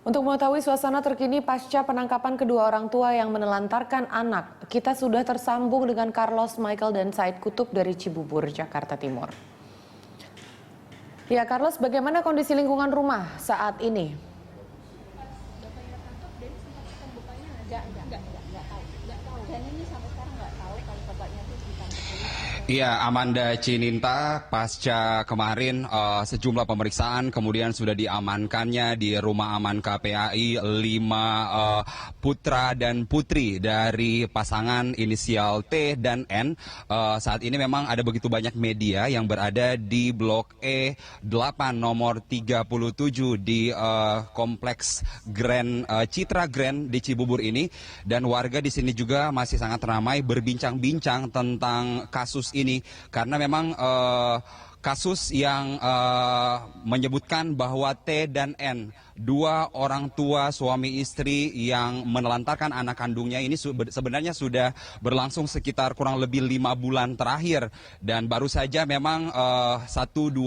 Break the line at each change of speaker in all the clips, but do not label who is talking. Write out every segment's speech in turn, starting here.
Untuk mengetahui suasana terkini pasca penangkapan kedua orang tua yang menelantarkan anak, kita sudah tersambung dengan Carlos Michael dan Said Kutub dari Cibubur, Jakarta Timur. Ya, Carlos, bagaimana kondisi lingkungan rumah saat ini?
Iya, Amanda Cininta, pasca kemarin sejumlah pemeriksaan kemudian sudah diamankannya di rumah aman KPAI 5 putra dan putri dari pasangan inisial T dan N. Saat ini memang ada begitu banyak media yang berada di Blok E 8 nomor 37 di Kompleks Grand Citra Grand di Cibubur ini, dan warga di sini juga masih sangat ramai berbincang-bincang tentang kasus ini karena memang kasus yang menyebutkan bahwa T dan N, dua orang tua suami istri yang menelantarkan anak kandungnya ini sebenarnya sudah berlangsung sekitar kurang lebih 5 bulan terakhir, dan baru saja memang 1-2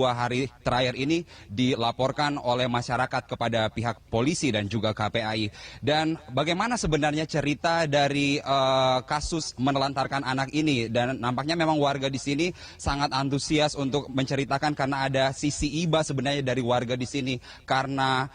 hari terakhir ini dilaporkan oleh masyarakat kepada pihak polisi dan juga KPAI. Dan bagaimana sebenarnya cerita dari kasus menelantarkan anak ini, dan nampaknya memang warga di sini sangat antusias untuk menceritakan karena ada sisi iba sebenarnya dari warga di sini, karena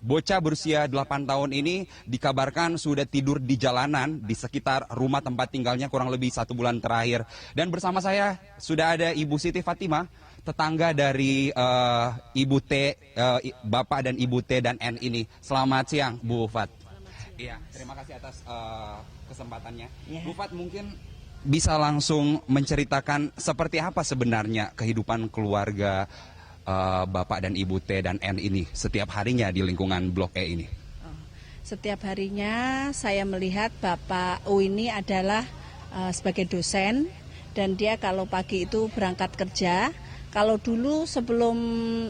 bocah berusia 8 tahun ini dikabarkan sudah tidur di jalanan di sekitar rumah tempat tinggalnya kurang lebih 1 bulan terakhir. Dan bersama saya sudah ada Ibu Siti Fatimah, tetangga dari Ibu T, Bapak dan Ibu T dan N ini. Selamat siang, Bu Fat. Iya, terima kasih atas kesempatannya. Ya. Bu Fat, mungkin bisa langsung menceritakan seperti apa sebenarnya kehidupan keluarga Bapak dan Ibu T dan N ini setiap harinya di lingkungan Blok E ini?
Setiap harinya saya melihat Bapak U ini adalah sebagai dosen, dan dia kalau pagi itu berangkat kerja. Kalau dulu sebelum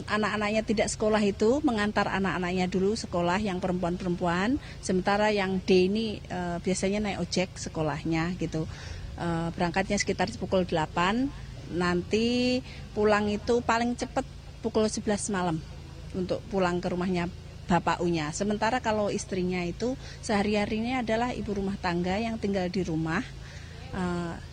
anak-anaknya tidak sekolah itu mengantar anak-anaknya dulu sekolah yang perempuan-perempuan, sementara yang D ini biasanya naik ojek sekolahnya gitu. Berangkatnya sekitar pukul 8, nanti pulang itu paling cepat pukul 11 malam untuk pulang ke rumahnya Bapak U-nya. Sementara kalau istrinya itu sehari-harinya adalah ibu rumah tangga yang tinggal di rumah,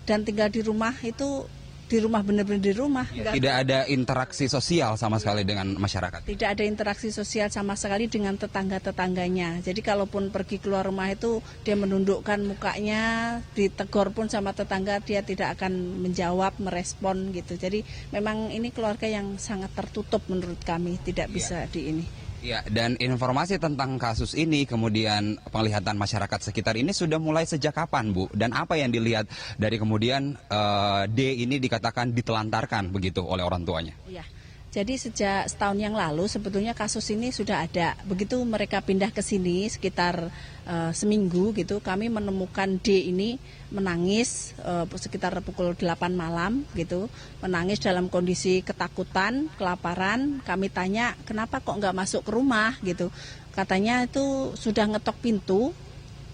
dan tinggal di rumah itu di rumah, benar-benar di rumah.
Tidak ada interaksi sosial sama sekali dengan masyarakat?
Tidak ada interaksi sosial sama sekali dengan tetangga-tetangganya. Jadi kalaupun pergi keluar rumah itu dia menundukkan mukanya, ditegur pun sama tetangga dia tidak akan menjawab, merespon gitu. Jadi memang ini keluarga yang sangat tertutup menurut kami, tidak bisa di ini.
Ya, dan informasi tentang kasus ini, kemudian penglihatan masyarakat sekitar ini sudah mulai sejak kapan, Bu? Dan apa yang dilihat dari kemudian D ini dikatakan ditelantarkan begitu oleh orang tuanya?
Iya. Jadi sejak setahun yang lalu sebetulnya kasus ini sudah ada. Begitu mereka pindah ke sini sekitar seminggu gitu, kami menemukan D ini menangis sekitar pukul 8 malam gitu. Menangis dalam kondisi ketakutan, kelaparan. Kami tanya, kenapa kok nggak masuk ke rumah gitu. Katanya itu sudah ngetok pintu,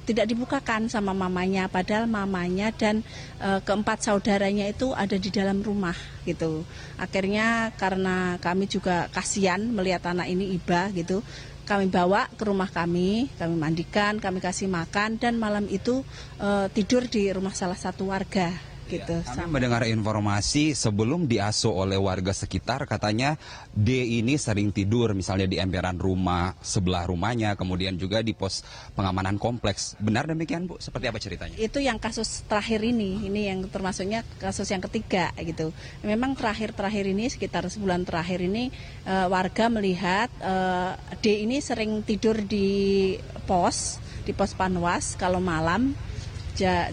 tidak dibukakan sama mamanya, padahal mamanya dan keempat saudaranya itu ada di dalam rumah gitu. Akhirnya karena kami juga kasihan melihat anak ini iba gitu, kami bawa ke rumah kami mandikan, kami kasih makan, dan malam itu tidur di rumah salah satu warga. Gitu.
Kami mendengar informasi sebelum diasuh oleh warga sekitar, katanya D ini sering tidur misalnya di emperan rumah sebelah rumahnya, kemudian juga di pos pengamanan kompleks. Benar demikian, Bu? Seperti apa ceritanya?
Itu yang kasus terakhir ini yang termasuknya kasus yang ketiga gitu. Memang terakhir ini sekitar sebulan terakhir ini warga melihat D ini sering tidur di pos Panwas kalau malam.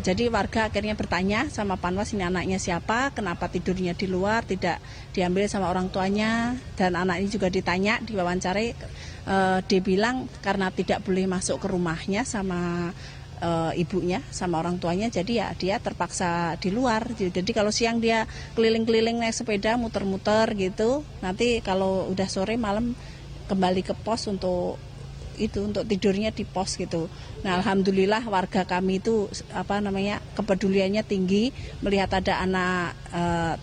Jadi warga akhirnya bertanya sama Panwas, ini anaknya siapa, kenapa tidurnya di luar, tidak diambil sama orang tuanya, dan anak ini juga ditanya, diwawancarai, dia bilang karena tidak boleh masuk ke rumahnya sama ibunya, sama orang tuanya, jadi ya dia terpaksa di luar. Jadi kalau siang dia keliling-keliling naik sepeda, muter-muter gitu, nanti kalau udah sore malam kembali ke pos untuk tidurnya di pos gitu. Nah, alhamdulillah warga kami itu kepeduliannya tinggi, melihat ada anak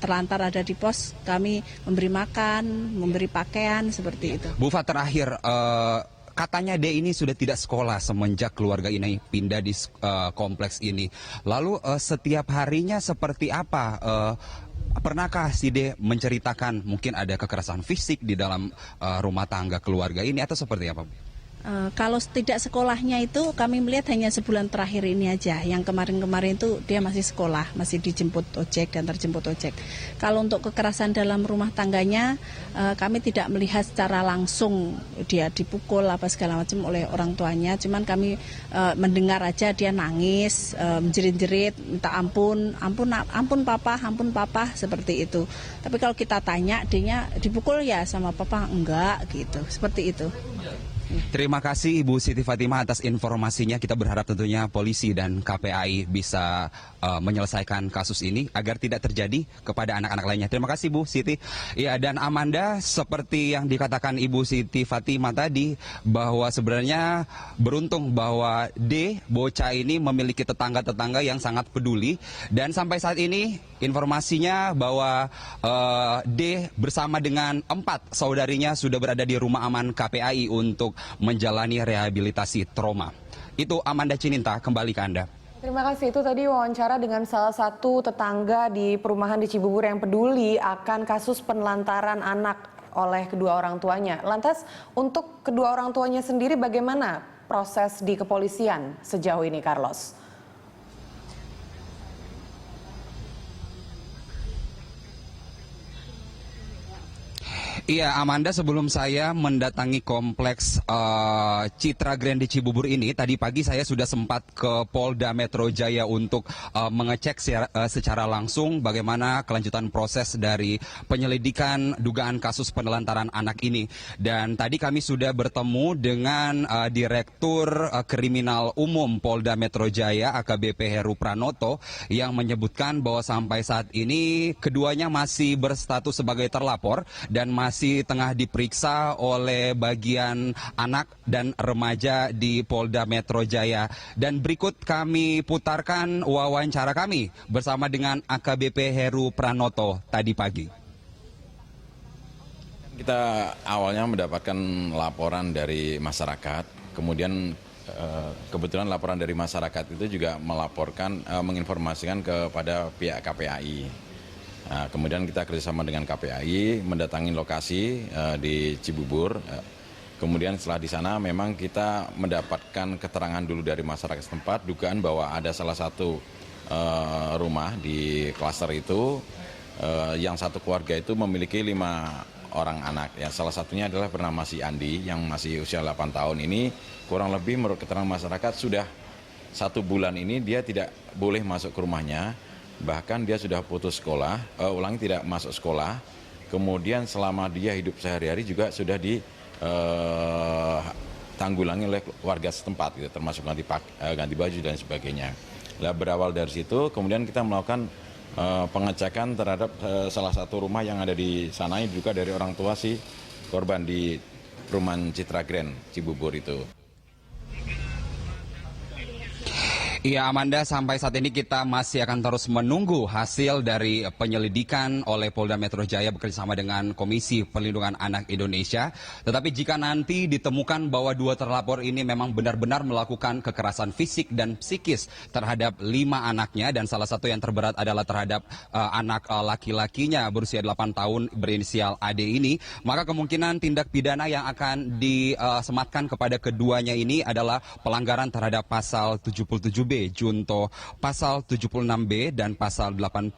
terlantar ada di pos, kami memberi makan, memberi pakaian seperti itu.
Bu Fat, terakhir katanya D ini sudah tidak sekolah semenjak keluarga ini pindah di kompleks ini. Lalu setiap harinya seperti apa? Pernahkah si D menceritakan mungkin ada kekerasan fisik di dalam rumah tangga keluarga ini atau seperti apa?
Kalau tidak sekolahnya itu kami melihat hanya sebulan terakhir ini aja. Yang kemarin-kemarin itu dia masih sekolah, masih dijemput ojek dan terjemput ojek. Kalau untuk kekerasan dalam rumah tangganya, kami tidak melihat secara langsung dia dipukul apa segala macam oleh orang tuanya. Cuman kami mendengar aja dia nangis, menjerit-jerit, minta ampun, ampun papa, seperti itu. Tapi kalau kita tanya, dia dipukul ya sama papa, enggak gitu, seperti itu.
Terima kasih Ibu Siti Fatimah atas informasinya. Kita berharap tentunya polisi dan KPAI bisa menyelesaikan kasus ini agar tidak terjadi kepada anak-anak lainnya. Terima kasih Bu Siti. Ya, dan Amanda, seperti yang dikatakan Ibu Siti Fatimah tadi, bahwa sebenarnya beruntung bahwa D, bocah ini memiliki tetangga-tetangga yang sangat peduli. Dan sampai saat ini informasinya bahwa D bersama dengan 4 saudarinya sudah berada di rumah aman KPAI untuk menjalani rehabilitasi trauma. Itu Amanda Cininta, kembali ke Anda.
Terima kasih. Itu tadi wawancara dengan salah satu tetangga di perumahan di Cibubur yang peduli akan kasus penelantaran anak oleh kedua orang tuanya. Lantas untuk kedua orang tuanya sendiri bagaimana proses di kepolisian sejauh ini, Carlos?
Iya, Amanda, sebelum saya mendatangi kompleks Citra Grand di Cibubur ini, tadi pagi saya sudah sempat ke Polda Metro Jaya untuk mengecek secara langsung bagaimana kelanjutan proses dari penyelidikan dugaan kasus penelantaran anak ini. Dan tadi kami sudah bertemu dengan Direktur Kriminal Umum Polda Metro Jaya, AKBP Heru Pranoto, yang menyebutkan bahwa sampai saat ini keduanya masih berstatus sebagai terlapor dan masih tengah diperiksa oleh bagian anak dan remaja di Polda Metro Jaya. Dan berikut kami putarkan wawancara kami bersama dengan AKBP Heru Pranoto tadi pagi.
Kita awalnya mendapatkan laporan dari masyarakat, kemudian kebetulan laporan dari masyarakat itu juga melaporkan, menginformasikan kepada pihak KPAI. Nah, kemudian kita kerjasama dengan KPAI mendatangi lokasi di Cibubur. Kemudian setelah di sana memang kita mendapatkan keterangan dulu dari masyarakat setempat, dugaan bahwa ada salah satu rumah di klaster itu yang satu keluarga itu memiliki 5 orang anak. Ya, salah satunya adalah bernama si Andi yang masih usia 8 tahun ini. Kurang lebih menurut keterangan masyarakat sudah 1 bulan ini dia tidak boleh masuk ke rumahnya. Bahkan dia sudah putus sekolah, tidak masuk sekolah. Kemudian selama dia hidup sehari-hari juga sudah ditanggulangi oleh warga setempat, gitu, termasuk ganti baju dan sebagainya. Nah, berawal dari situ, kemudian kita melakukan pengecekan terhadap salah satu rumah yang ada di sana, juga dari orang tua si korban di perumahan Citra Grand Cibubur itu.
Iya, Amanda, sampai saat ini kita masih akan terus menunggu hasil dari penyelidikan oleh Polda Metro Jaya bekerjasama dengan Komisi Perlindungan Anak Indonesia. Tetapi jika nanti ditemukan bahwa 2 terlapor ini memang benar-benar melakukan kekerasan fisik dan psikis terhadap 5 anaknya, dan salah satu yang terberat adalah terhadap anak laki-lakinya berusia 8 tahun berinisial AD ini, maka kemungkinan tindak pidana yang akan disematkan kepada keduanya ini adalah pelanggaran terhadap pasal 77B Junto pasal 76B dan pasal 80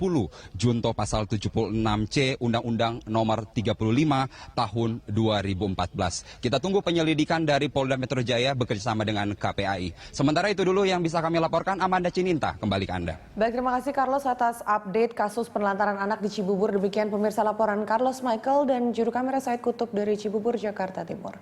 Junto pasal 76C Undang-Undang Nomor 35 Tahun 2014. Kita tunggu penyelidikan dari Polda Metro Jaya bekerjasama dengan KPAI. Sementara itu dulu yang bisa kami laporkan. Amanda Cininta, kembali ke Anda.
Baik, terima kasih Carlos atas update kasus penelantaran anak di Cibubur. Demikian pemirsa laporan Carlos Michael dan juru kamera Said Kutub dari Cibubur, Jakarta Timur.